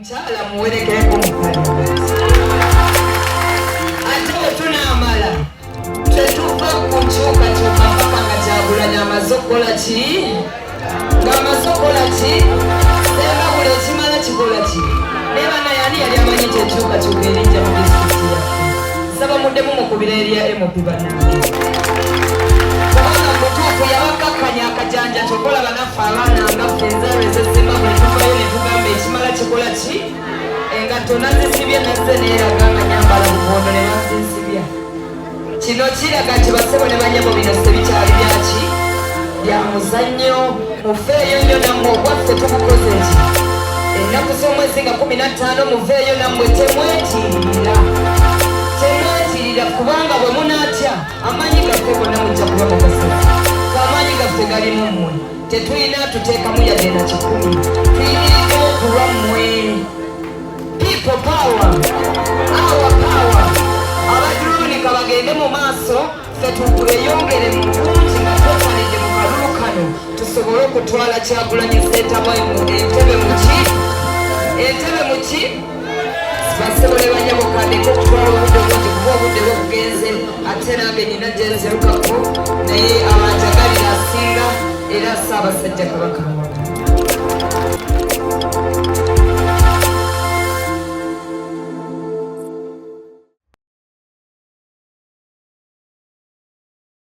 Chala muwerekereko mukali ate wetunaamala tetuva kukyukakyuka mpaka nga Kyagulanyi amaze okukola ki ng'amaze okukola ki senga buli ekimala kikola ki ne bannayani yali amanyi kyekyukakyuka erinja mu disitulikiti yaffe nsaba muddemu mukubira erya MOP bannange kubanga mutuufu yabakakkanya akajanja kyokolaba naffe abaana ngaffe enzaalo ezesemba buli tuvayo ne tugamba ekimala kikola ki engatto nazisibye nazze neeraga nga nyambala bubondo ne bazinsibya kino kiraga nti basebo ne banyabo bino sebikyali byaki bya muzannyo mufeeyo nnyo nammwe ogwaffe tugukoze ki ennaku z'omwezi nga 15 muveeyo nammwe temwetirira kubanga bwe munaatya amaanyi gaffe gonna mujja kuba mugasazi amaanyi gaffe gali mu mmwe tetulina tuteekamu yadde na 10 tuyimiridde okulwa mmwe people power our power abadulunika bagende mu maaso ffe tuyongere mu bungi nga twekalidde mu kalulu kano tusobole okutwala Kyagulanyi Ssentamu entebe mu ki basebo ne banyabo kandeko okutwala obudde bungi kuba obudde bwobugenze ate nange nina gyenzirukako naye abanjagalira asinga era Ssaabasajja Kabaka